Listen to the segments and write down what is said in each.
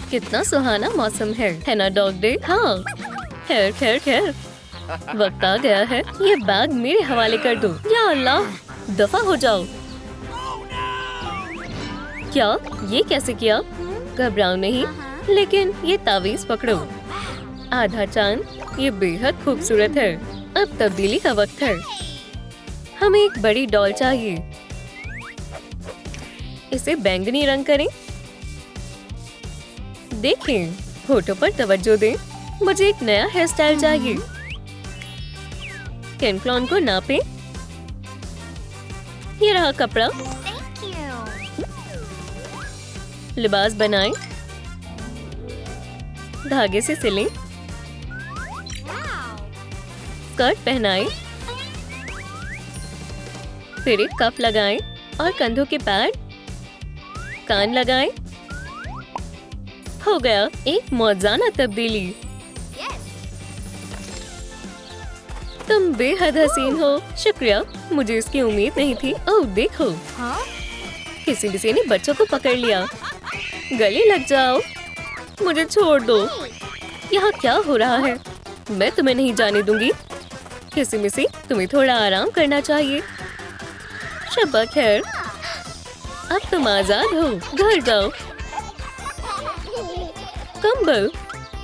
कितना सुहाना मौसम है ना डॉग डे? हाँ, खैर खैर खैर, वक्त आ गया है। ये बैग मेरे हवाले कर दो। या अल्लाह, दफा हो जाओ। क्या? ये कैसे किया? घबराओ नहीं, लेकिन ये तावीज पकड़ो। आधा चांद, ये बेहद खूबसूरत है। अब तब्दीली का वक्त है। हमें एक बड़ी डॉल चाहिए। इसे बैंगनी रंग करें। देखें, होठों पर तवज्जो दें। मुझे एक नया हेयर स्टाइल चाहिए। कैनफ्लॉन को नापें। ये रहा कपड़ा। लिबास बनाएं। धागे से सिलें। स्कर्ट पहनाएं। फिर एक कफ लगाएं और कंधों के पैड, कान लगाएं। हो गया एक मौजाना तब्दीली। तुम बेहद हसीन हो। शुक्रिया, मुझे इसकी उम्मीद नहीं थी। ओह देखो, किसी ने बच्चों को पकड़ लिया। गले लग जाओ। मुझे छोड़ दो। यहाँ क्या हो रहा है? मैं तुम्हें नहीं जाने दूंगी। किसी तुम्हें थोड़ा आराम करना चाहिए। शब्बा खैर, अब तुम आजाद हो। घर जाओ। कंबल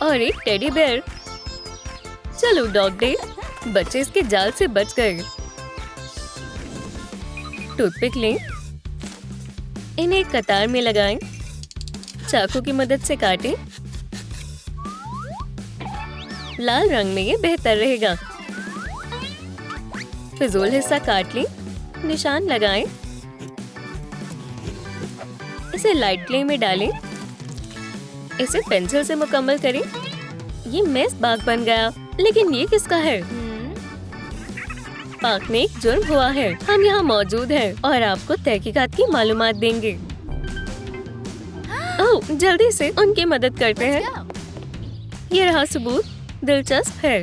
और एक टेडी बेयर। चलो डॉग डे। बच्चे इसके जाल से बच गए। टूथपिक लें। इन्हें एक कतार में लगाएं। चाकू की मदद से काटें। लाल रंग में ये बेहतर रहेगा। फिजूल हिस्सा काट लें। निशान लगाएं। इसे लाइट क्ले में डालें। इसे पेंसिल से मुकम्मल करें। ये मेस बाग बन गया, लेकिन ये किसका है? पार्क में एक जुर्म हुआ है। हम यहाँ मौजूद हैं और आपको तहकीकात की मालूमात देंगे। ओह, जल्दी से उनकी मदद करते हैं। ये रहा सबूत। दिलचस्प है।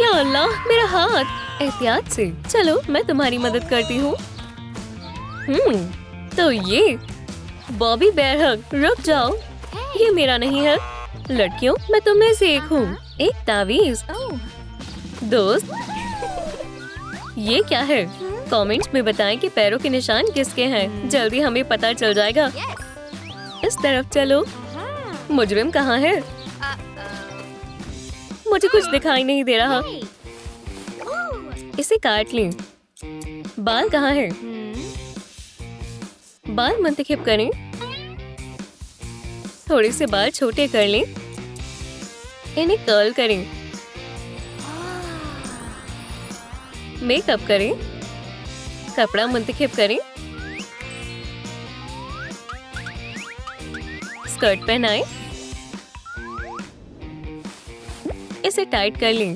या अल्लाह, मेरा हाथ। एहतियात से। चलो, मैं तुम्हारी मदद करती हूँ। तो ये बॉबी बेयर हग। रुक जाओ, ये मेरा नहीं है। लड़कियों, मैं तुम्हें से एक हूँ। एक तावीज। दोस्त, ये क्या है? कमेंट्स में बताएं कि पैरों के निशान किसके हैं। जल्दी हमें पता चल जाएगा। इस तरफ चलो। मुजरिम कहाँ है? मुझे कुछ दिखाई नहीं दे रहा। इसे काट लें। बाल कहाँ है? बाल मुंतखब करें। थोड़े से बाल छोटे कर लें। इन्हें कर्ल करें। मेकअप करें। कपड़ा मुंतखब करें। स्कर्ट पहनाएं। इसे टाइट कर लें।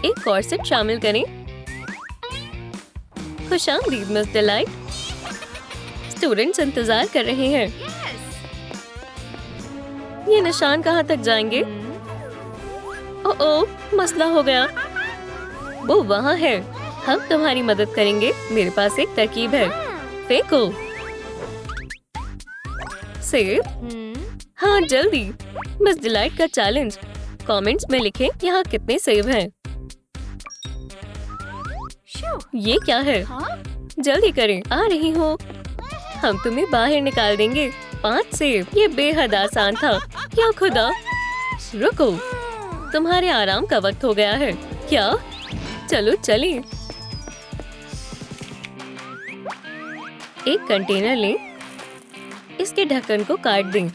एक कॉर्सेट शामिल करें। खुशामदीद मिस डिलाइट। स्टूडेंट्स इंतजार कर रहे हैं। ये निशान कहाँ तक जाएंगे? ओह, मसला हो गया। वो वहाँ है। हम तुम्हारी मदद करेंगे। मेरे पास एक तरकीब है। फेंको। सेब? हाँ, जल्दी। मिस डिलाइट का चैलेंज। कमेंट्स में लिखें यहाँ कितने सेब हैं। ये क्या है? जल्दी करें, आ रही हूँ। हम तुम्हें बाहर निकाल देंगे। 5 सेब। ये बेहद आसान था। क्या खुदा। रुको, तुम्हारे आराम का वक्त हो गया है। क्या? चलो चलें। एक कंटेनर लें। इसके ढक्कन को काट दें।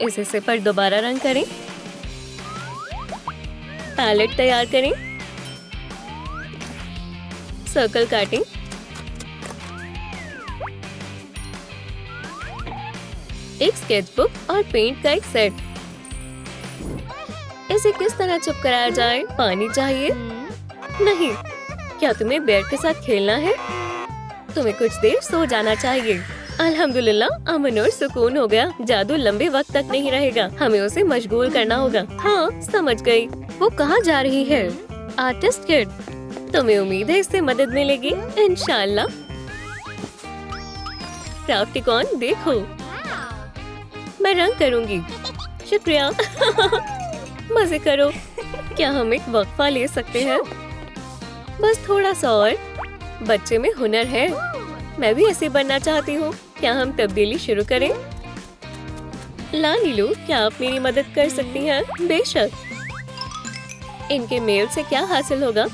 इस हिस्से पर दोबारा रंग करें। पैलेट तैयार करें। सर्कल काटें। एक स्केचबुक और पेंट का एक सेट। इसे किस तरह चुप कराया जाए? पानी चाहिए? नहीं। क्या तुम्हें बेयर के साथ खेलना है? तुम्हें कुछ देर सो जाना चाहिए। अल्हम्दुलिल्लाह, अमन और सुकून हो गया। जादू लंबे वक्त तक नहीं रहेगा। हमें उसे मशगूल करना होगा। हाँ, समझ गई। वो कहाँ जा रही है? आर्टिस्ट किड, तुम्हें उम्मीद है इससे मदद मिलेगी, इंशाल्लाह। क्राफ्टिकॉन देखो, मैं रंग करूंगी। शुक्रिया। मजे करो। क्या हम एक वक्फा ले सकते हैं? बस थोड़ा सा और। बच्चे में हुनर है, मैं भी ऐसे बनना चाहती हूँ। क्या हम तब्दीली शुरू करें? लालीलू, क्या आप मेरी मदद कर सकती हैं? बेशक। इनके मेल से क्या हासिल होगा?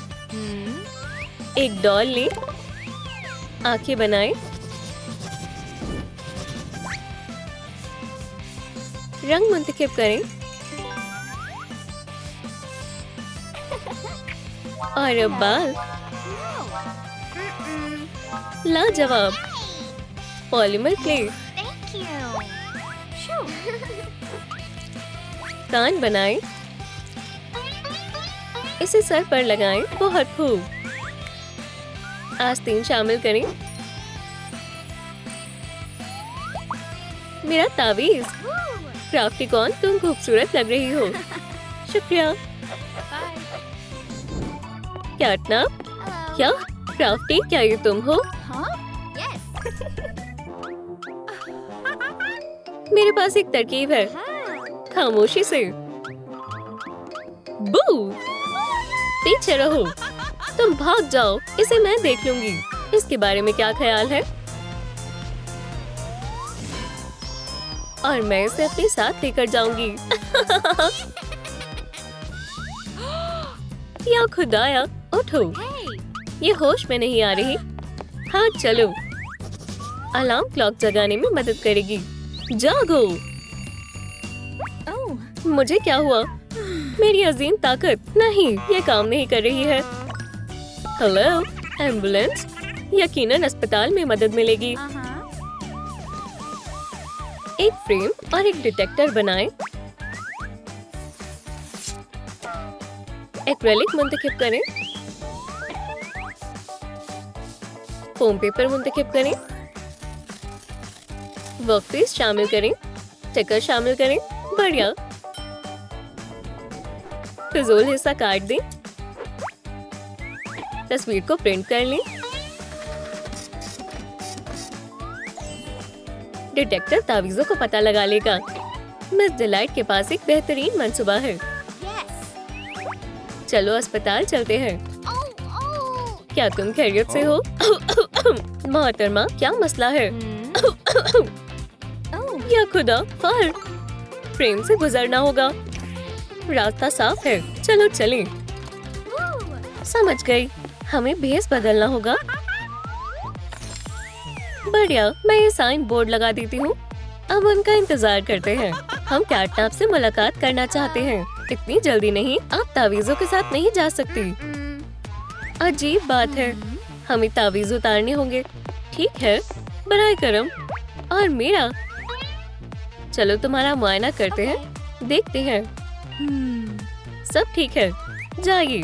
एक डॉल लें, आंखें बनाएं, रंग मुंतखब करें और अब बाल। लाजवाब। Polymer clay. कान बनाएं, इसे सर पर लगाएं। बहुत खूब। आस्तीन शामिल करें। मेरा तावीज। क्राफ्टिकॉन, तुम खूबसूरत लग रही हो। शुक्रिया। कैटनप, क्या क्राफ्टी, क्या ये तुम हो? मेरे पास एक तरकीब है, खामोशी से। बू, पीछे रहो। तुम भाग जाओ, इसे मैं देख लूंगी। इसके बारे में क्या ख्याल है? और मैं इसे अपने साथ लेकर जाऊंगी। या खुदाया, उठो। ये होश में नहीं आ रही। हाँ चलो। अलार्म क्लॉक जगाने में मदद करेगी। जागो। मुझे क्या हुआ? मेरी अजीम ताकत। नहीं, ये काम नहीं कर रही है। Hello, ambulance. यकीनन अस्पताल में मदद मिलेगी। एक फ्रेम और एक डिटेक्टर बनाएं। एक्रेलिक मुंतखब करें। फोम पेपर मुंतखब करें। वर्कपीस शामिल करें। स्टिकर शामिल करें। बढ़िया। फिजूल हिस्सा काट दें। तस्वीर को प्रिंट कर लें। डिटेक्टर तावीज़ों को पता लगा लेगा। मिस डिलाइट के पास एक बेहतरीन मंसूबा है। चलो अस्पताल चलते हैं। क्या तुम खैरियत से हो? मोहतरमा, क्या मसला है? या खुदा, फर। फ्रेम से गुजरना होगा। रास्ता साफ है, चलो चलें। समझ गई, हमें भेस बदलना होगा। बढ़िया, मैं ये साइन बोर्ड लगा देती हूँ। अब उनका इंतजार करते हैं। हम कैटनप से मुलाकात करना चाहते हैं। इतनी जल्दी नहीं, आप तावीज़ों के साथ नहीं जा सकती। अजीब बात है, हमें तावीज़ उतारने होंगे। ठीक है, बराए करम। और मेरा। चलो तुम्हारा मुआयना करते हैं, देखते हैं। सब ठीक है, जाइए।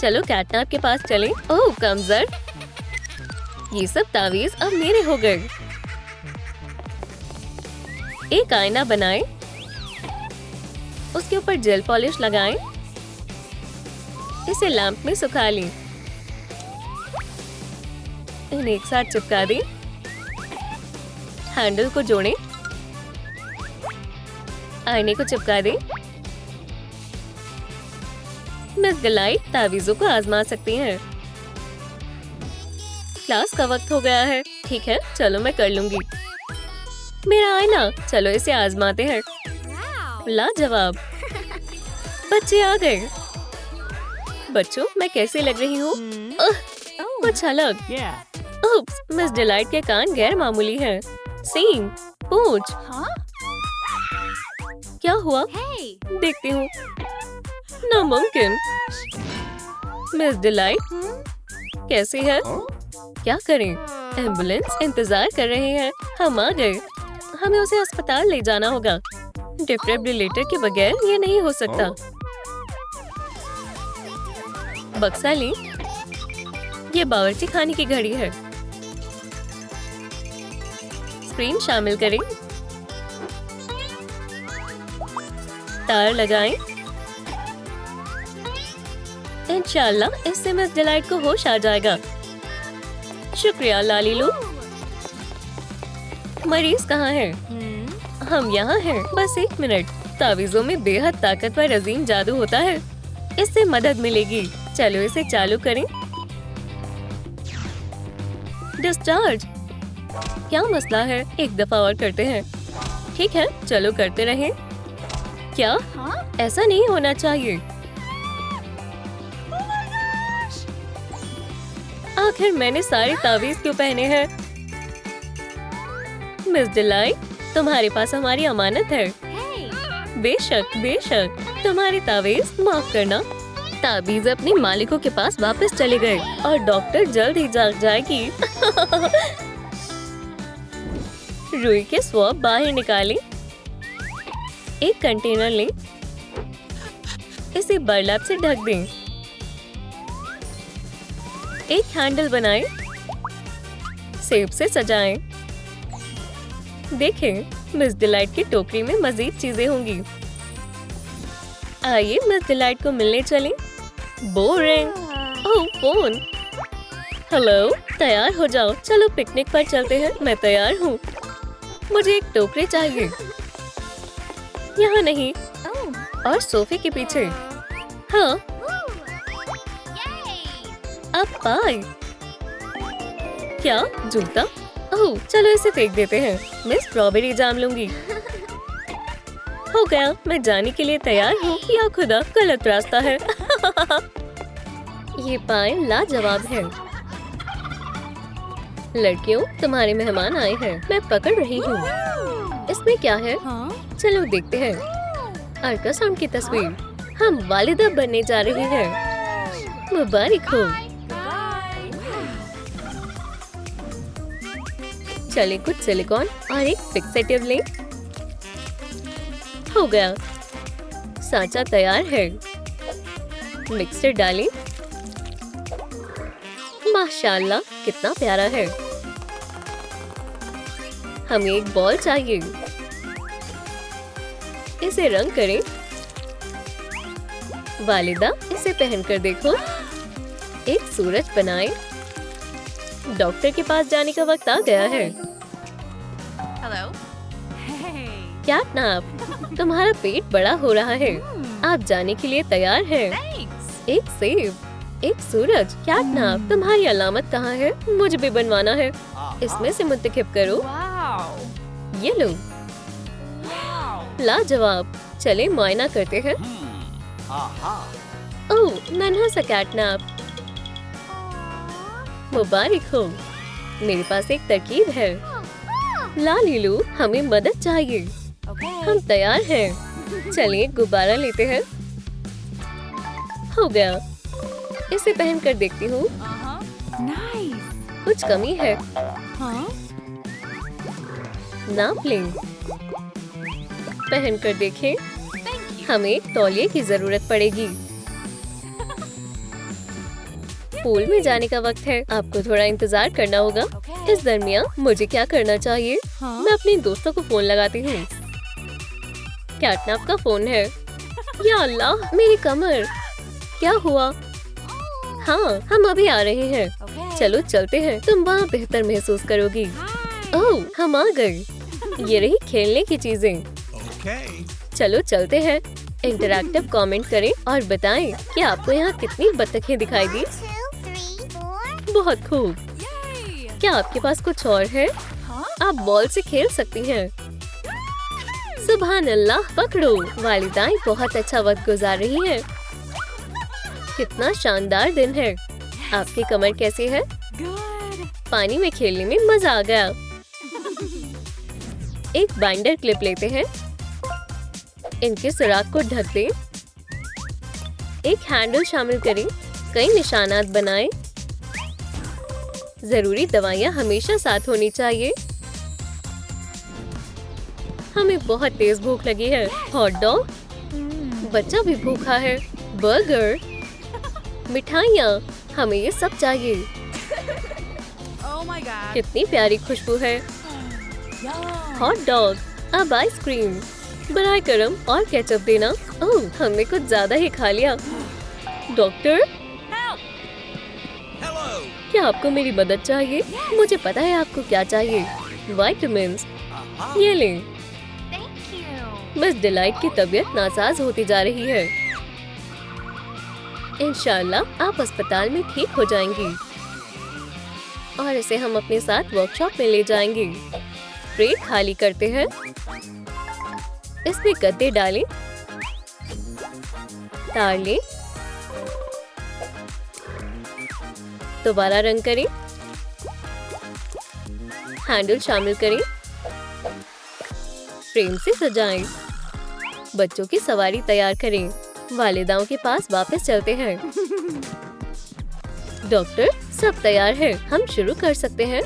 चलो कैटनप के पास चलें। ओह कमजोर, ये सब तावीज़ अब मेरे हो गए। एक आईना बनाएं, उसके ऊपर जेल पॉलिश लगाएं, इसे लैंप में सुखा लें, इन्हें एक साथ चिपका दें, हैंडल को जोड़ें, आईने को चिपका दें। मिस डिलाइट तावीज़ों को आजमा सकती हैं। क्लास का वक्त हो गया है। ठीक है, चलो मैं कर लूंगी। मेरा आईना, चलो इसे आजमाते हैं। लाजवाब। बच्चे आ गए। बच्चों, मैं कैसे लग रही हूँ? कुछ अलग। उप्स, मिस डिलाइट के कान गैर मामूली हैं। सींग, पूंछ। क्या हुआ? देखती हूँ। नामुमकिन। मिस डिलाइट, कैसी है? क्या करें? एम्बुलेंस इंतजार कर रहे हैं। हम आ गए। हमें उसे अस्पताल ले जाना होगा। डिफिब्रिलेटर के बगैर ये नहीं हो सकता। बक्सा लें। ये बावर्ची खाने की घड़ी है। स्क्रीन शामिल करें। तार लगाएं। इंशाल्लाह इससे मिस डिलाइट को होश आ जाएगा। शुक्रिया लालीलू। मरीज कहाँ है? हम यहाँ हैं। बस 1 मिनट। तावीज़ों में बेहद ताकतवर अजीम जादू होता है, इससे मदद मिलेगी। चलो इसे चालू करें। डिस्चार्ज। क्या मसला है? एक दफा और करते हैं। ठीक है, चलो करते रहें। क्या? ऐसा नहीं होना चाहिए। आखिर मैंने सारे तावीज़ क्यों पहने हैं? मिस डिलाइट, तुम्हारे पास हमारी अमानत है। बेशक बेशक। तुम्हारे तावीज़ माफ करना। ताबीज़ अपने मालिकों के पास वापस चले गए और डॉक्टर जल्द ही जाग जाएगी। रुई के स्वॉब बाहर निकालें। एक कंटेनर लें, इसे बर्लैप से ढक दें। एक हैंडल बनाएं, सेब से सजाएं। देखें, मिस डिलाइट की टोकरी में मजीद चीजें होंगी। आइए मिस डिलाइट को मिलने चलें। बोरिंग। ओह, फोन। हेलो, तैयार हो जाओ, चलो पिकनिक पर चलते हैं। मैं तैयार हूँ। मुझे एक टोकरी चाहिए। यहाँ नहीं, और सोफे के पीछे। हाँ, अब पाए। क्या? जूता? ओह, चलो इसे फेंक देते हैं। मैं स्ट्रॉबेरी जाम लूंगी। हो गया, मैं जाने के लिए तैयार हूँ। या खुदा, गलत रास्ता है। ये पाए लाजवाब है। लड़कियों, तुम्हारे मेहमान आए हैं। मैं पकड़ रही हूँ। इसमें क्या है? चलो देखते हैं। अल्ट्रासाउंड की तस्वीर। हम वालिदा बनने जा रहे हैं। मुबारक हो। चले कुछ सिलिकॉन और एक फिक्सेटिव लें। हो गया, सांचा तैयार है। मिक्सर डालें। माशाल्लाह, कितना प्यारा है। हमें एक बॉल चाहिए। इसे रंग करें। वालिदा, इसे पहनकर देखो। एक सूरज बनाएं। डॉक्टर के पास जाने का वक्त आ गया है। Hello. कैटनैप, तुम्हारा पेट बड़ा हो रहा है। आप जाने के लिए तैयार हैं। Thanks. एक सेब, एक सूरज। कैटनैप, तुम्हारी अलामत कहाँ है? मुझे भी बनवाना है। इसमें से मुंतखब करो। Wow. ये लो। Wow. लाजवाब। चले मुआयना करते हैं। ओह, नन्हा सा कैटनैप। मुबारक हो। मेरे पास एक तरकीब है। लालीलू, हमें मदद चाहिए। Okay. हम तैयार हैं। चलिए गुब्बारा लेते हैं। हो गया, इसे पहन कर देखती हूँ। Nice. कुछ कमी है। Huh? नाप लें। पहन कर देखें। Thank you. हमें एक तौलिए की जरूरत पड़ेगी। पूल में जाने का वक्त है। आपको थोड़ा इंतजार करना होगा। Okay. इस दरमियान मुझे क्या करना चाहिए? हाँ? मैं अपने दोस्तों को फोन लगाती हूँ। कैटनैप का फोन है। या अल्लाह, मेरी कमर। क्या हुआ? हाँ, हम अभी आ रहे हैं। Okay. चलो चलते हैं। तुम वहाँ बेहतर महसूस करोगी। Hi. ओह, हम आ गए। ये रही खेलने की चीजें। Okay. चलो चलते हैं। इंटरैक्टिव कमेंट करें और बताएं कि आपको यहाँ कितनी बत्तखें दिखाई दी। 1, 2, 3, 4. बहुत खूब। Yay. क्या आपके पास कुछ और है? Huh? आप बॉल से खेल सकती हैं। सुभान अल्लाह, पकड़ो। वालिदाएं बहुत अच्छा वक्त गुजार रही हैं। कितना शानदार दिन है। आपकी कमर कैसी है? Good. पानी में खेलने में मजा आ गया। एक बाइंडर क्लिप लेते हैं। इनके सुराख को ढक दें। एक हैंडल शामिल करें। कई निशानात बनाएं। जरूरी दवाइयाँ हमेशा साथ होनी चाहिए। हमें बहुत तेज भूख लगी है। हॉट डॉग, बच्चा भी भूखा है। बर्गर, मिठाइयाँ, हमें ये सब चाहिए। Oh my god. कितनी प्यारी खुशबू है। Yum. हॉट डॉग, अब आइसक्रीम। बराए करम और केचप देना। ओह, हमने कुछ ज्यादा ही खा लिया। डॉक्टर, क्या आपको मेरी मदद चाहिए? मुझे पता है आपको क्या चाहिए। विटामिन्स, ये लें। Thank you. मिस डिलाइट की तबीयत नासाज होती जा रही है। इंशाल्लाह आप अस्पताल में ठीक हो जाएंगी और इसे हम अपने साथ वर्कशॉप में ले जाएंगे। ट्रे खाली करते हैं, इसमें गद्दे डालें, तार लें, दोबारा रंग करें, हैंडल शामिल करें, फ्रेम से सजाएं। बच्चों की सवारी तैयार करें। वालिदाओं के पास वापस चलते हैं। डॉक्टर, सब तैयार है, हम शुरू कर सकते हैं।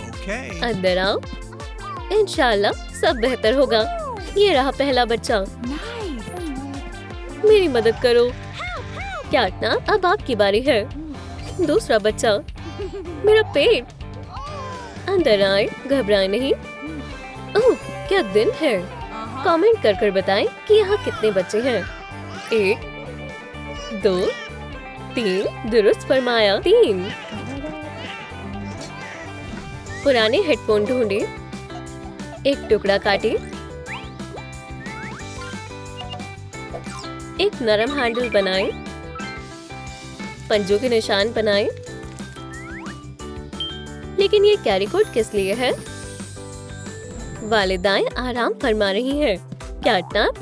अंदर आओ। इंशाल्लाह सब बेहतर होगा। ये रहा पहला बच्चा। Nice. मेरी मदद करो। कैटना, अब आपकी बारी है। दूसरा बच्चा। मेरा पेट। अंदर आए, घबराए नहीं। ओह, क्या दिन है। कमेंट कर बताएं कि यहाँ कितने बच्चे हैं। 1, 2, 3, दुरुस्त फरमाया। 3। पुराने हेडफोन ढूंढे, एक टुकड़ा काटे, एक नरम हैंडल बनाएं, पंजों के निशान बनाएं। लेकिन ये कैरी कोट किस लिए है? वालिदाएं आराम फरमा रही हैं। कैटनैप,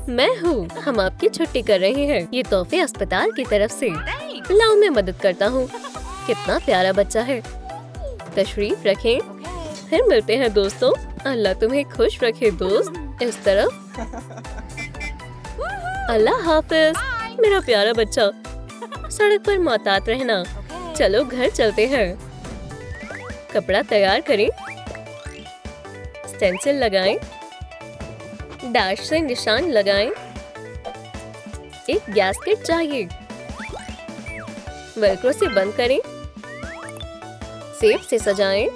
मैं हूँ। हम आपकी छुट्टी कर रहे हैं। ये तोहफे अस्पताल की तरफ से। लाओ, मैं मदद करता हूँ। कितना प्यारा बच्चा है। तशरीफ रखें। फिर मिलते हैं दोस्तों। अल्लाह तुम्हें खुश रखे दोस्त। इस तरफ। अल्लाह हाफिज मेरा प्यारा बच्चा। सड़क पर मोहतात रहना। चलो घर चलते हैं। कपड़ा तैयार करें, स्टेंसिल लगाएं, डैश से निशान लगाएं। एक गैस्केट चाहिए। वेलक्रो से बंद करें, सेब से सजाएं।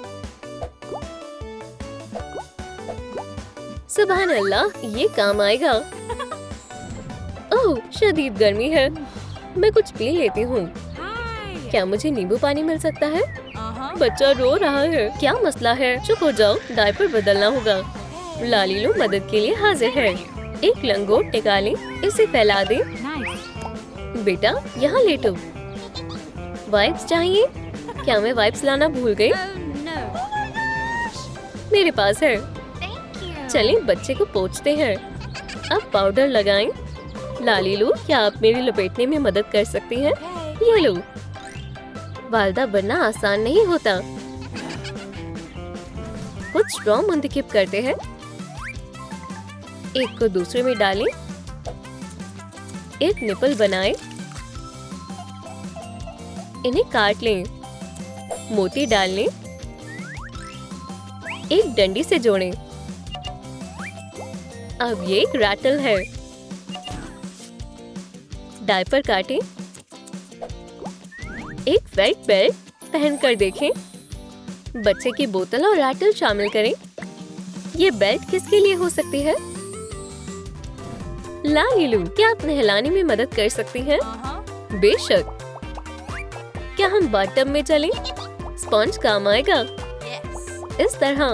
सुभान अल्लाह, ये काम आएगा। ओह, शदीद गर्मी है। मैं कुछ पी लेती हूँ। Hi. क्या मुझे नींबू पानी मिल सकता है? बच्चा रो रहा है। क्या मसला है? चुप हो जाओ, डायपर बदलना होगा। लालीलू मदद के लिए हाजिर है। एक लंगोट निकालें, इसे फैला दें। Nice. बेटा, यहाँ लेटो। वाइप्स चाहिए? क्या मैं वाइप्स लाना भूल गई? Oh no. मेरे पास है। Thank you. चलें बच्चे को पोंछते हैं। अब पाउडर लगाएं। लालीलू, क्या आप मेरी लपेटने में मदद कर सकती हैं? ये लो। वालिदा बनना आसान नहीं होता। कुछ स्ट्रॉ मुंतखब करते हैं। एक को दूसरे में डालें। एक निपल बनाएं। इन्हें काट लें। मोती डाल लें। एक डंडी से जोड़ें। अब ये एक रैटल है। डायपर काटें। एक फेल्ट बेल्ट पहन कर देखें। बच्चे की बोतल और रैटल शामिल करें। ये बेल्ट किसके लिए हो सकती है? लालीलू, क्या आप नहलाने में मदद कर सकती हैं? बेशक। क्या हम बाथटब में चलें? स्पंज काम आएगा। Yes. इस तरह।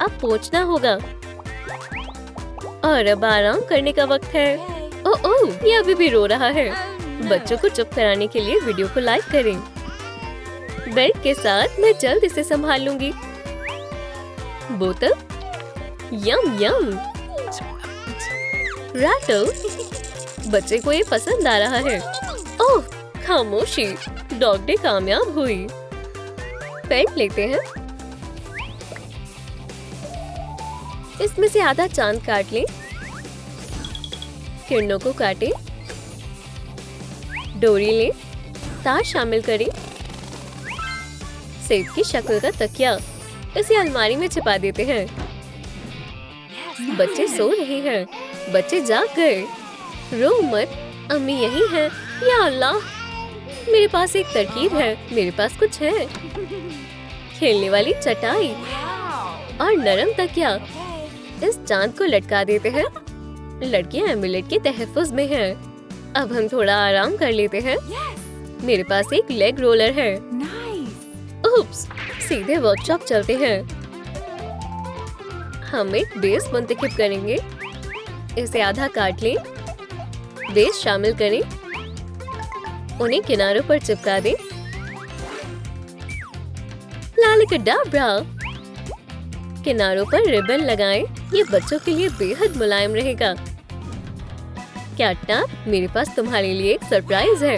अब पोंछना होगा। और अब आराम करने का वक्त है। ओह ओह, ये अभी भी रो रहा है। बच्चों को चुप कराने के लिए वीडियो को लाइक करें। बेल्ट के साथ मैं जल्द इसे संभाल लूंगी। बोतल, यम यम। रैटल, बच्चे को ये पसंद आ रहा है। ओह, खामोशी, डॉग डे कामयाब हुई। पेट लेते हैं। इसमें से आधा चांद काट लें। किरणों को काटें। डोरी लें, तार शामिल करें। सेब की शक्ल का तकिया, इसे अलमारी में छिपा देते हैं। बच्चे सो रहे हैं। बच्चे जाग गए। रो मत, अम्मी यही है। या अल्लाह, मेरे पास एक तरकीब है। मेरे पास कुछ है। खेलने वाली चटाई और नरम तकिया। इस चांद को लटका देते हैं। लड़कियां एम्बुलेट के तहफ्फुज़ में हैं। अब हम थोड़ा आराम कर लेते हैं। मेरे पास एक लेग रोलर है। Nice. उप्स, सीधे वर्कशॉप चलते हैं। हम एक बेस मुंतखब करेंगे। इसे आधा काट लें। बेस शामिल करें। उन्हें किनारों पर चिपका दें। लालिकाडाब्रा। किनारों पर रिबन लगाएं। ये बच्चों के लिए बेहद मुलायम रहेगा। कैटनैप, मेरे पास तुम्हारे लिए एक सरप्राइज है।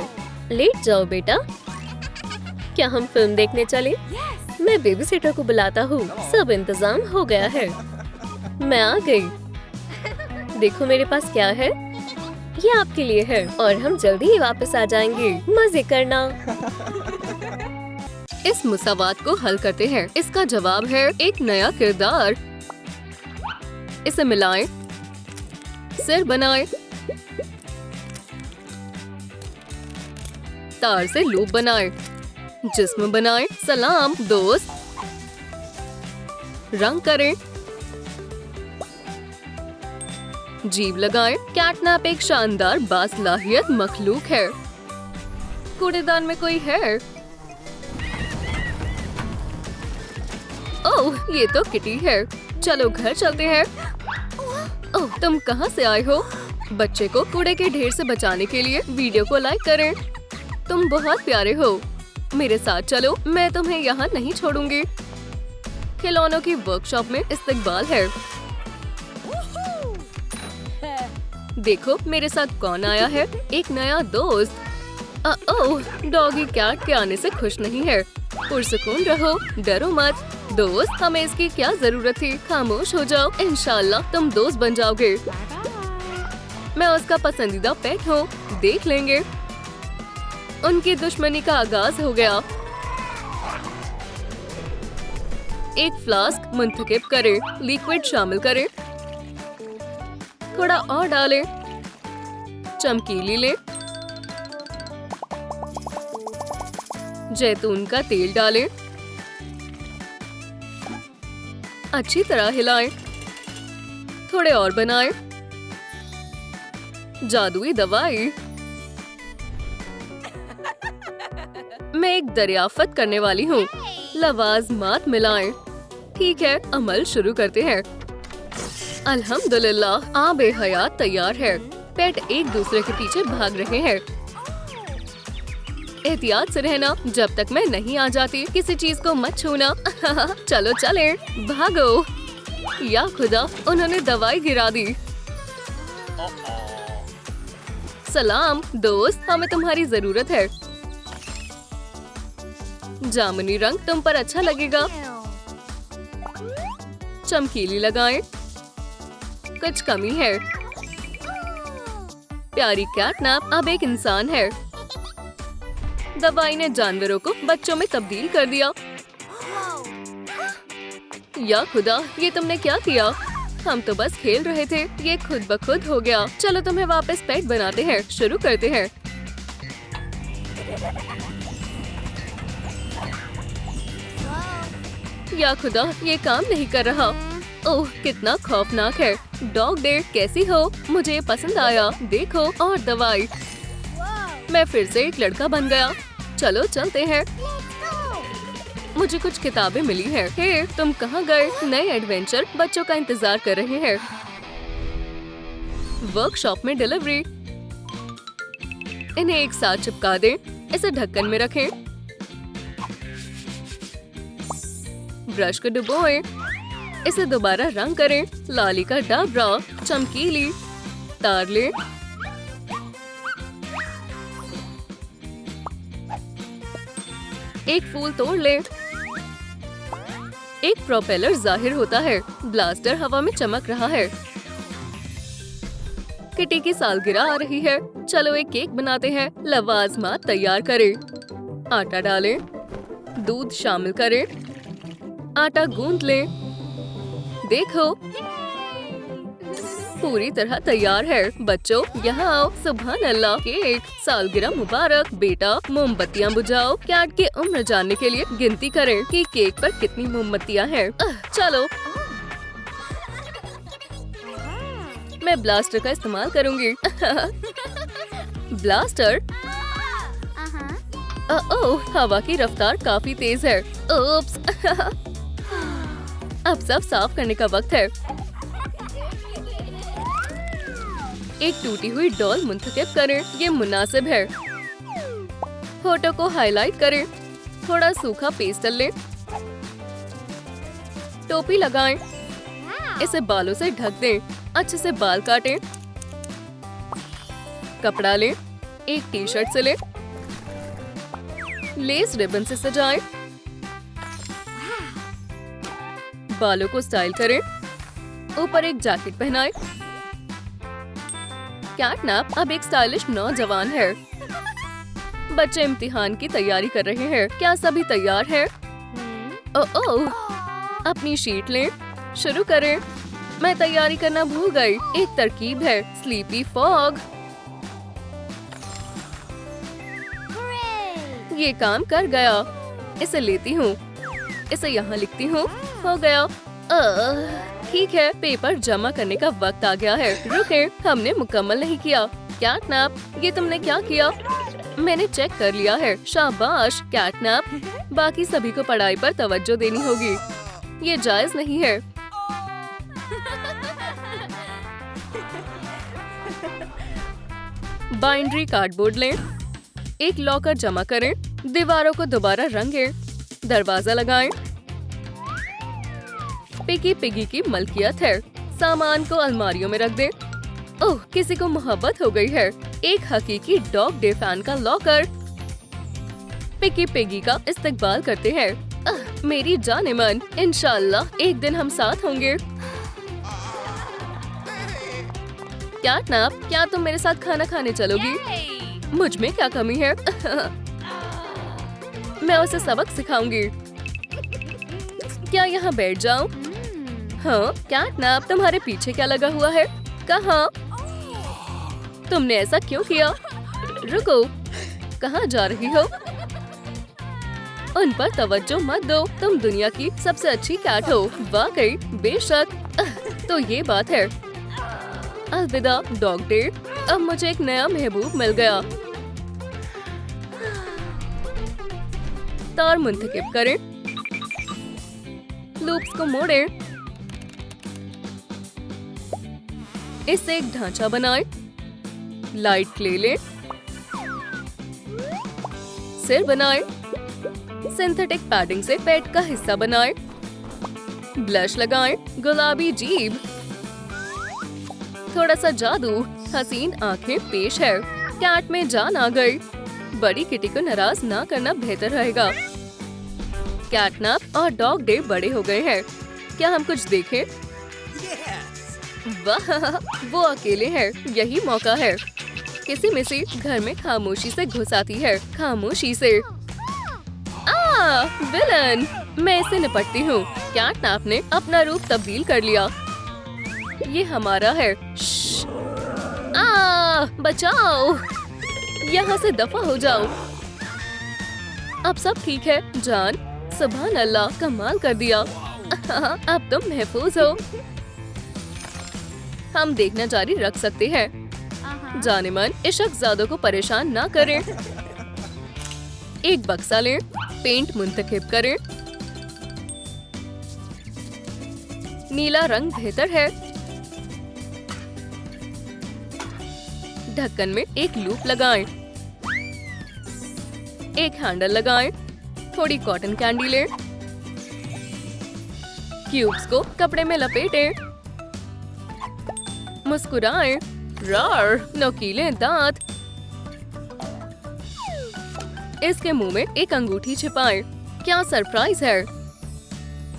लेट जाओ बेटा। क्या हम फिल्म देखने चलें? मैं बेबी सिटर को बुलाता हूँ। सब इंतजाम हो गया है। मैं आ गई। देखो मेरे पास क्या है। ये आपके लिए है और हम जल्दी ही वापस आ जाएंगे। मजे करना। इस मुसावात को हल करते हैं। इसका जवाब है एक नया किरदार। इसे मिलाएं, सिर बनाएं, तार से लूप बनाएं, जिस्म बनाएं, सलाम दोस्त, रंग करें, जीभ लगाएं। कैटनैप एक शानदार बासलाहियत मखलूक है। कूड़ेदान में कोई है? ओह, ये तो किटी है। चलो घर चलते हैं। ओह, तुम कहाँ से आए हो? बच्चे को कूड़े के ढेर से बचाने के लिए वीडियो को लाइक करें। तुम बहुत प्यारे हो। मेरे साथ चलो, मैं तुम्हें यहाँ नहीं छोड़ूंगी। खिलौनों की वर्कशॉप में इस्तकबाल है। देखो मेरे साथ कौन आया है। एक नया दोस्त। ओह, डॉगी कैट के आने से खुश नहीं है। पुरसुकून रहो, डरो मत। दोस्त, हमें इसकी क्या जरूरत थी। खामोश हो जाओ। इंशाल्लाह तुम दोस्त बन जाओगे। मैं उसका पसंदीदा पेट हूँ। देख लेंगे। उनकी दुश्मनी का आगाज हो गया। एक फ्लास्क मुंतखब करें। लिक्विड शामिल करें। थोड़ा और डालें। चमकीली लें। जैतून का तेल डालें। अच्छी तरह हिलाएं। थोड़े और बनाएं। जादुई दवाई। मैं एक दरियाफ्त करने वाली हूँ। लवाज़मात मिलाएं। ठीक है, अमल शुरू करते हैं। अल्हम्दुलिल्लाह, आबे हयात तैयार है। पेट एक दूसरे के पीछे भाग रहे हैं। एहतियात से रहना। जब तक मैं नहीं आ जाती किसी चीज को मत छूना। चलो चले, भागो। या खुदा, उन्होंने दवाई गिरा दी। सलाम दोस्त, हमें तुम्हारी जरूरत है। जामुनी रंग तुम पर अच्छा लगेगा। चमकीली लगाएं। कुछ कमी है। प्यारी कैटनैप अब एक इंसान है। दवाई ने जानवरों को बच्चों में तब्दील कर दिया। या खुदा, ये तुमने क्या किया? हम तो बस खेल रहे थे। ये खुद ब खुद हो गया। चलो तुम्हें वापस पेट बनाते हैं। शुरू करते हैं। या खुदा, ये काम नहीं कर रहा। ओह, कितना खौफनाक है। डॉग डेट कैसी हो? मुझे पसंद आया। देखो, और दवाई। मैं फिर से एक लड़का बन गया। चलो चलते हैं। मुझे कुछ किताबें मिली हैं। हे, तुम कहाँ गए? नए एडवेंचर बच्चों का इंतजार कर रहे हैं। वर्कशॉप में डिलीवरी। इन्हें एक साथ चिपका दें। इसे ढक्कन में रखें। ब्रश को डुबोएं। इसे दोबारा रंग करें। लालिकाडाब्रा, चमकीली। तार लें। एक फूल तोड़ लें। एक प्रोपेलर जाहिर होता है। ब्लास्टर हवा में चमक रहा है। किटी की सालगिरह आ रही है। चलो एक केक बनाते हैं। लवाज़मात तैयार करें। आटा डालें। दूध शामिल करें। आटा गूंथ लें। देखो, पूरी तरह तैयार है। बच्चों, यहाँ आओ। सुभान अल्लाह, केक। सालगिरह मुबारक। बेटा, मोमबत्तियाँ बुझाओ। कैट की उम्र जानने के लिए गिनती करें कि केक पर कितनी मोमबत्तियाँ हैं। चलो, मैं ब्लास्टर का इस्तेमाल करूँगी। ब्लास्टर। ओह, हवा की रफ्तार काफी तेज है। ओप्स। अब सब साफ करने का वक्त है। एक टूटी हुई डॉल मुंतखब करें, ये मुनासिब है। होठों को हाईलाइट करें, थोड़ा सूखा पेस्टल लें, टोपी लगाएं, इसे बालों से ढक दें, अच्छे से बाल काटें, कपड़ा लें, एक टी शर्ट सिलें, लेस रिबन से सजाएं, बालों को स्टाइल करें, ऊपर एक जैकेट पहनाएं। कैटनैप अब एक स्टाइलिश नौजवान है। बच्चे इम्तिहान की तैयारी कर रहे हैं। क्या सभी तैयार हैं? ओह, अपनी शीट लें, शुरू करें। मैं तैयारी करना भूल गई। एक तरकीब है, स्लीपी फॉग। ये काम कर गया। इसे लेती हूँ, इसे यहाँ लिखती हूँ। हो गया। ठीक है, पेपर जमा करने का वक्त आ गया है। रुके, हमने मुकम्मल नहीं किया। कैटनैप, ये तुमने क्या किया? मैंने चेक कर लिया है। शाबाश कैटनैप। बाकी सभी को पढ़ाई पर तवज्जो देनी होगी। ये जायज नहीं है। बाइंड्री कार्डबोर्ड लें, एक लॉकर जमा करें, दीवारों को दोबारा रंगें, दरवाजा लगाएं। पिगी पिगी की मलकियत है। सामान को अलमारियों में रख दें। ओह, किसी को मोहब्बत हो गई है। एक हकीकी डॉग डे फैन का लॉकर। पिगी पिगी का इस्तकबाल करते हैं। मेरी जान-ए-मन, इंशाल्लाह एक दिन हम साथ होंगे। कैटनैप, क्या तुम मेरे साथ खाना खाने चलोगी? मुझ में क्या कमी है? मैं उसे सबक सिखाऊंगी। क्या यहाँ बैठ जाऊं? हाँ, कैटनैप, तुम्हारे पीछे क्या लगा हुआ है? कहाँ? तुमने ऐसा क्यों किया? रुको, कहाँ जा रही हो? उन पर तवज्जो मत दो। तुम दुनिया की सबसे अच्छी कैट हो। वाकई, बेशक। तो ये बात है। अलविदा डॉग डे। अब मुझे एक नया महबूब मिल गया। तार मुंतखब करें, लूप्स को मोड़ें, इससे एक ढांचा बनाएं, लाइट ले लें, सिर बनाएं, सिंथेटिक पैडिंग से पेट का हिस्सा बनाएं, ब्लश लगाएं, गुलाबी जीभ, थोड़ा सा जादू, हसीन आंखें पेश है। कैट में जान आ गई। बड़ी किटी को नाराज ना करना बेहतर रहेगा। कैटनैप और डॉग डे बड़े हो गए हैं। क्या हम कुछ देखें? वाह, वो अकेले हैं। यही मौका है। किसी में से घर में खामोशी से घुस आती है। खामोशी से। विलन! मैं इससे निपटती हूँ। कैटनैप ने अपना रूप तब्दील कर लिया। ये हमारा है। बचाओ! यहाँ से दफा हो जाओ। अब सब ठीक है जान। सुभान अल्लाह, कमाल कर दिया। अब तुम महफूज हो। हम देखना जारी रख सकते हैं। जानेमन, इस शख्ज़ादों को परेशान ना करें। एक बक्सा लें, पेंट मुंतखब करें। नीला रंग बेहतर है। ढक्कन में एक लूप लगाएं, एक हैंडल लगाएं, थोड़ी कॉटन कैंडी लें, क्यूब्स को कपड़े में लपेटें, मुस्कुराएं, रार, नोकीले दांत। इसके मुंह में एक अंगूठी छिपाएं। क्या सरप्राइज है!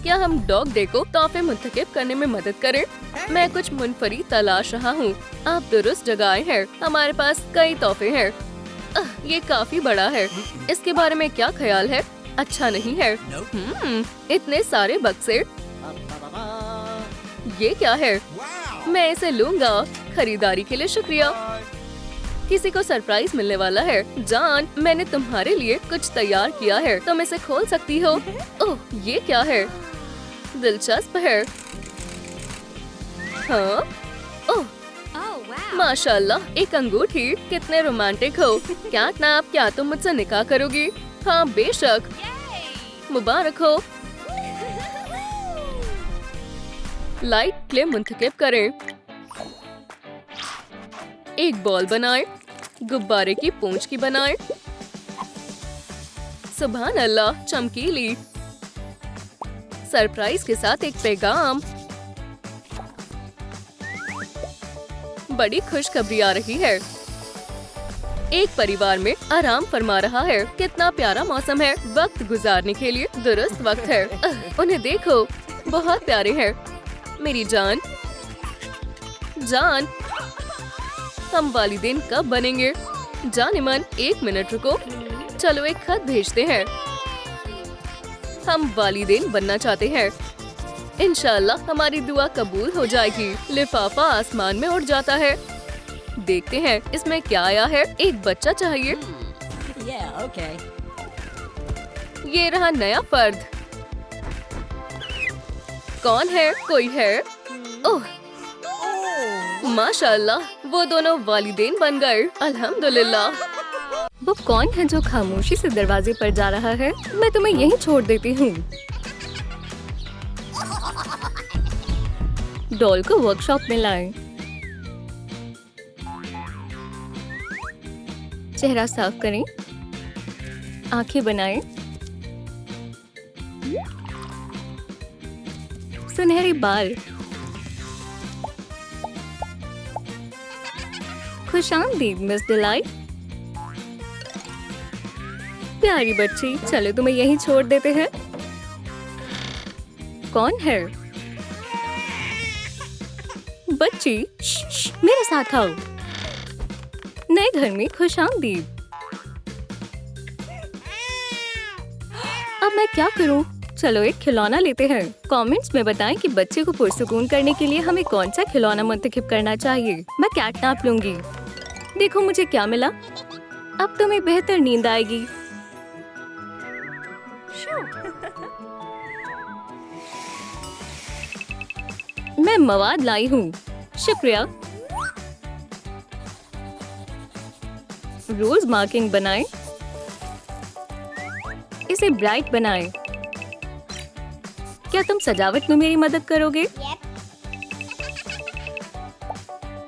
क्या हम डॉग डे को तोहफे मुंतखब करने में मदद करें? मैं कुछ मुनफरी तलाश रहा हूँ। आप दुरुस्त जगह आए हैं। हमारे पास कई तोहफे हैं। ये काफी बड़ा है। इसके बारे में क्या ख्याल है? अच्छा नहीं है। इतने सारे बक्से। ये क्या है? मैं इसे लूंगा। खरीदारी के लिए शुक्रिया। किसी को सरप्राइज मिलने वाला है। जान, मैंने तुम्हारे लिए कुछ तैयार किया है। तुम इसे खोल सकती हो। ओह, ये क्या है? दिलचस्प है। हाँ? ओह, Oh, wow. माशाल्लाह, एक अंगूठी। कितने रोमांटिक हो। कैटनैप, क्या तुम मुझसे निकाह करोगी? हाँ बेशक, मुबारक हो। लाइट क्ले मुंतखब करें। एक बॉल बनाएं। गुब्बारे की पूंछ की बनाएं। सुभान अल्लाह, चमकीली। सरप्राइज के साथ एक पैगाम। बड़ी खुशखबरी आ रही है। एक परिवार में आराम फरमा रहा है। कितना प्यारा मौसम है। वक्त गुजारने के लिए दुरुस्त वक्त है। उन्हें देखो, बहुत प्यारे हैं। मेरी जान, जान, हम वालिदैन कब बनेंगे? जानिमन, 1 मिनट रुको। चलो एक खत भेजते हैं। हम वालिदैन बनना चाहते हैं। इंशाल्लाह हमारी दुआ कबूल हो जाएगी। लिफाफा आसमान में उड़ जाता है। देखते हैं इसमें क्या आया है। एक बच्चा चाहिए। ये रहा नया फर्द। कौन है? कोई है? ओह माशाल्लाह, वो दोनों वालिदैन बन गए। अल्हम्दुलिल्लाह। वो कौन है जो खामोशी से दरवाजे पर जा रहा है? मैं तुम्हें यहीं छोड़ देती हूँ। डॉल को वर्कशॉप में लाएं। चेहरा साफ करें। आंखें बनाएं। सुनहरे बाल। खुशामदीद मिस डिलाइट। प्यारी बच्ची, चलो तुम्हें यहीं छोड़ देते हैं। कौन है? बच्ची, मेरे साथ आओ। नए घर में खुशामदीद। अब मैं क्या करूं? चलो एक खिलौना लेते हैं। कमेंट्स में बताएं कि बच्चे को पुरसुकून करने के लिए हमें कौन सा खिलौना मुंतखब करना चाहिए। मैं कैटनैप लूंगी। देखो मुझे क्या मिला। अब तुम्हें बेहतर नींद आएगी। मैं मवाद लाई हूँ। शुक्रिया। रोज मार्किंग बनाएं। इसे ब्राइट बनाएं। क्या तुम सजावट में मेरी मदद करोगे?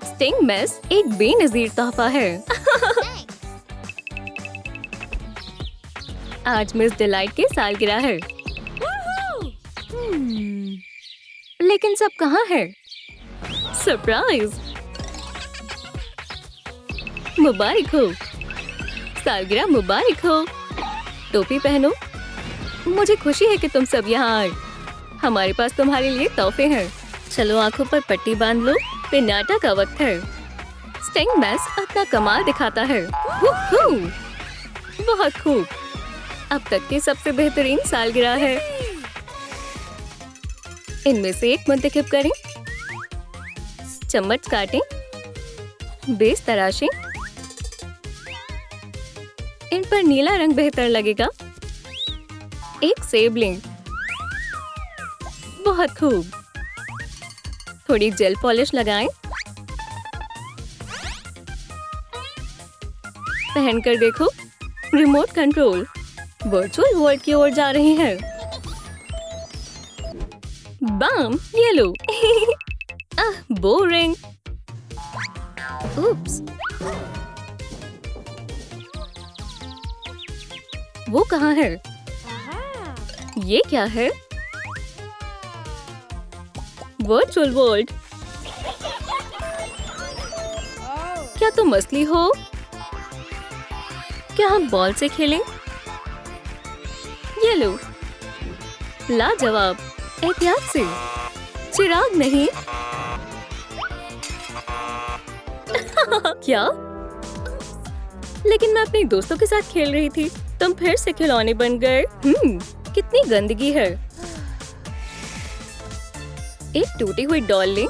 स्टिंग मेस एक बेनजीर तोहफा है। आज मिस डिलाइट की सालगिरह है। लेकिन सब कहाँ है? सरप्राइज। मुबारक हो। सालगिरह मुबारक हो। टोपी पहनो। मुझे खुशी है कि तुम सब यहाँ आए। हमारे पास तुम्हारे लिए तोहफे हैं। चलो आंखों पर पट्टी बांध लो। पिनाटा का वक्त है। स्टिंग मैस अपना कमाल दिखाता है। बहुत खूब। अब तक की सबसे बेहतरीन सालगिरह है। इनमें से एक मुंतखब करें। चम्मच काटें। बेस तराशें। इन पर नीला रंग बेहतर लगेगा। एक सेब लें। बहुत खूब। थोड़ी जेल पॉलिश लगाएं। पहनकर देखो। रिमोट कंट्रोल वर्चुअल वर्ल्ड की ओर जा रही है। बाम, ये लो। बोरिंग। उप्स। वो कहाँ है? ये क्या है? Virtual world. क्या तुम असली हो? क्या हम बॉल से खेलें? ये लो। लाजवाब। एहतियात से। चिराग नहीं। क्या? लेकिन मैं अपने दोस्तों के साथ खेल रही थी। तुम फिर से खिलौने बन गए। कितनी गंदगी है। एक टूटी हुई डॉल लें।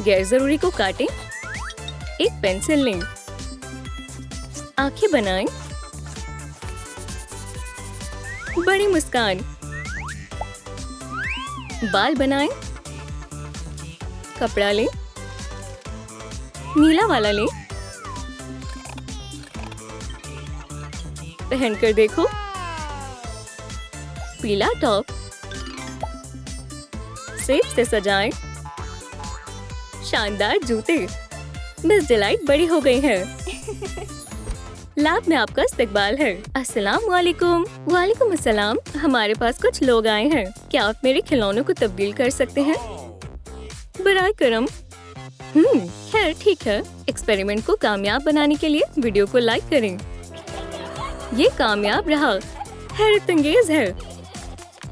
गैर जरूरी को काटें। एक पेंसिल लें। आंखें बनाएं। बड़ी मुस्कान। बाल बनाएं। कपड़ा लें, नीला वाला लें, पहनकर देखो। पीला टॉप, सेब से सजाएं। शानदार जूते। मिस डिलाइट बड़ी हो गई है। लैब में आपका इस्तकबाल है। अस्सलाम वालेकुम। वालेकुम अस्सलाम। हमारे पास कुछ लोग आए हैं। क्या आप मेरे खिलौनों को तब्दील कर सकते हैं? बराए करम। खैर ठीक है। एक्सपेरिमेंट को कामयाब बनाने के लिए वीडियो को लाइक करें। ये कामयाब रहा। हैरत अंगेज है।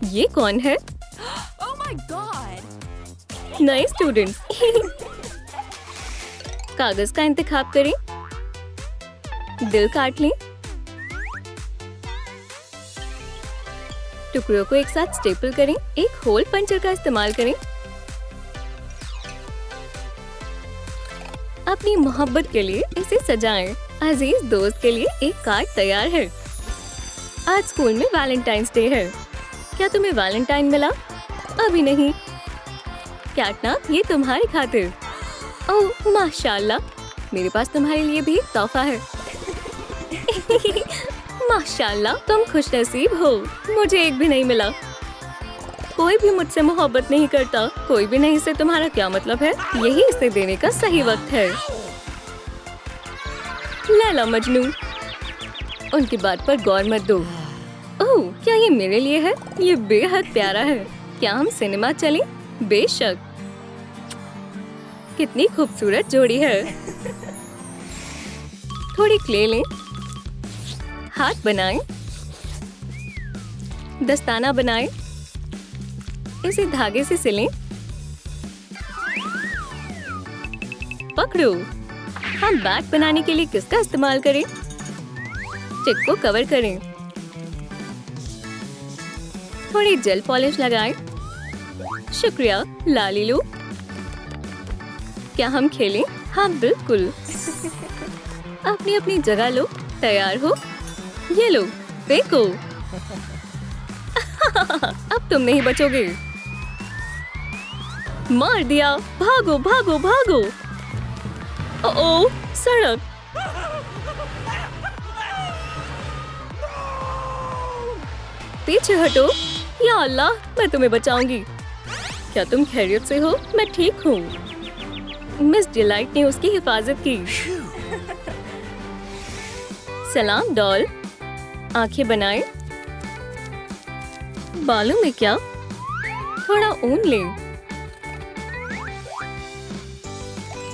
ये कौन है? Oh my god! नए स्टूडेंट्स। कागज का इंतखाब करें, दिल काट लें, टुकड़ों को एक साथ स्टेपल करें, एक होल पंचर का इस्तेमाल करें। अपनी मोहब्बत के लिए इसे सजाएं। अजीज दोस्त के लिए एक कार्ड तैयार है। आज स्कूल में वैलेंटाइंस डे है। क्या तुम्हें वैलेंटाइन मिला? अभी नहीं। कैटनप, ये तुम्हारी खातिर। ओह माशाल्लाह, मेरे पास तुम्हारे लिए भी एक तोहफा है। माशाल्लाह, तुम खुशनसीब हो। मुझे एक भी नहीं मिला। कोई भी मुझसे मोहब्बत नहीं करता। कोई भी नहीं से तुम्हारा क्या मतलब है? यही इसे देने का सही वक्त है। लैला मजनू। उनकी बात पर गौर मत दो। ओह, क्या ये मेरे लिए है? ये बेहद प्यारा है। क्या हम सिनेमा चलें? बेशक। कितनी खूबसूरत जोड़ी है। थोड़ी क्ले लें, हाथ बनाएं, दस्ताना बनाएं, इसे धागे से सिलें। पकड़ो। हम बैग बनाने के लिए किसका इस्तेमाल करें? टिप को कवर करें, थोड़ी जेल पॉलिश लगाएं। शुक्रिया। लाली लो। क्या हम खेलें? हाँ बिल्कुल। अपनी अपनी जगह लो। तैयार हो? ये लो, फेंको। अब तुम नहीं बचोगे। मार दिया। भागो भागो भागो। ओह, सड़क। पीछे हटो। या अल्लाह, मैं तुम्हें बचाऊंगी। क्या तुम खैरियत से हो? मैं ठीक हूँ। मिस डिलाइट ने उसकी हिफाजत की। सलाम डॉल। आंखें बनाएं। बालों में क्या? थोड़ा ऊन लें।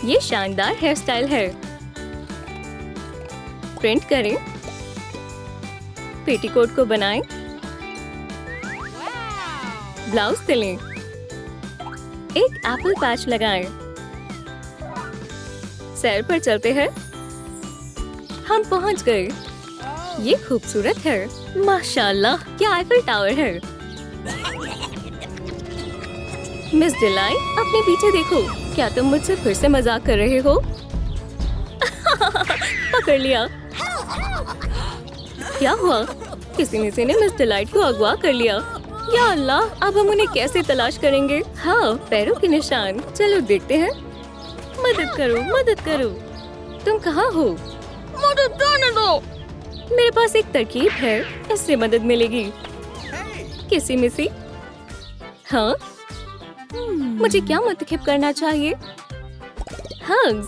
ये शानदार हेयर स्टाइल है। प्रिंट करें। पेटीकोट को बनाएं। ब्लाउज सिलें। एक एप्पल पैच लगाएं। सैर पर चलते हैं। हम पहुंच गए। ये खूबसूरत है। माशाल्लाह, क्या आईफल टावर है। मिस डिलाइट, अपने पीछे देखो। क्या तुम मुझसे फिर से मजाक कर रहे हो? पकड़ लिया। क्या हुआ? किसी ने मिस डिलाइट को अगवा कर लिया। या अल्लाह, अब हम उन्हें कैसे तलाश करेंगे? हाँ, पैरों के निशान। चलो देखते हैं। मदद करो, मदद करो। तुम कहाँ हो? मदद करने दो। मेरे पास एक तरकीब है, इससे मदद मिलेगी। किसी मिसी? हाँ, मुझे क्या मुंतखब करना चाहिए? हग्स।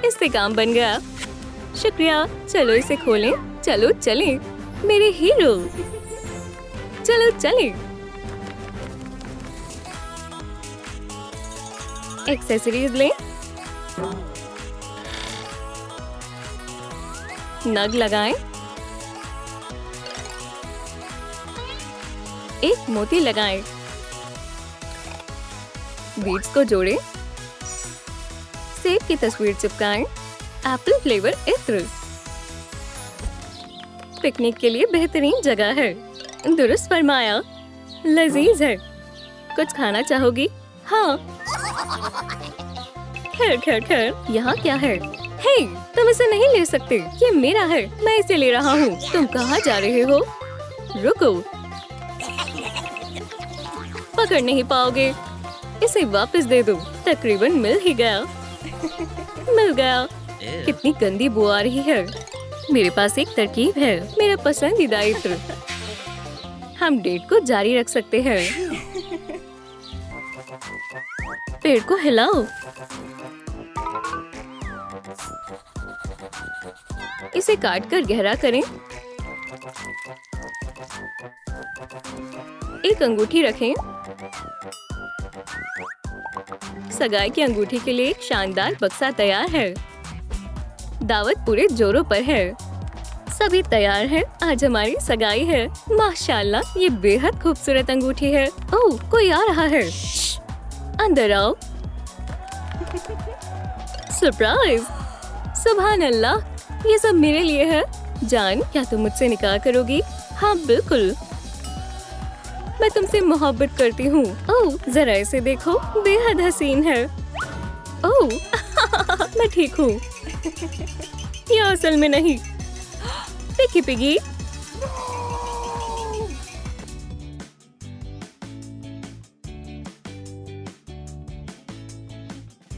इससे काम बन गया। शुक्रिया। चलो इसे खोलें। चलो चलें, मेरे हीरो। चलो चलें। एक्सेसरीज लें। नग लगाएं। एक मोती लगाएं। बीड्स को जोड़ें। सेब की तस्वीर चिपकाएं। एप्पल फ्लेवर इत्र। पिकनिक के लिए बेहतरीन जगह है। दुरुस्त फरमाया। लजीज है। कुछ खाना चाहोगी? हाँ। खैर खैर खैर, यहाँ क्या है? हे, तुम इसे नहीं ले सकते। ये मेरा है, मैं इसे ले रहा हूँ। तुम कहाँ जा रहे हो? रुको। पकड़ नहीं पाओगे। इसे वापस दे दो। तकरीबन मिल ही गया। मिल गया। कितनी गंदी बू आ रही है। मेरे पास एक तरकीब है, मेरा पसंदीदा इत्र। हम डेट को जारी रख सकते हैं। पेड़ को हिलाओ। इसे काटकर गहरा करें। एक अंगूठी रखें। सगाई की अंगूठी के लिए एक शानदार बक्सा तैयार है। दावत पूरे जोरों पर है। सभी तैयार हैं। आज हमारी सगाई है। माशाल्लाह, ये बेहद खूबसूरत अंगूठी है। ओह, कोई आ रहा है। अंदर आओ। सरप्राइज! सुभान अल्लाह, ये सब मेरे लिए है। जान, क्या तुम मुझसे निकाह करोगी? हाँ बिल्कुल, मैं तुमसे मोहब्बत करती हूँ। ओह, जरा इसे देखो, बेहद हसीन है। ओह, मैं ठीक हूँ। ये असल में नहीं। Piggy piggy,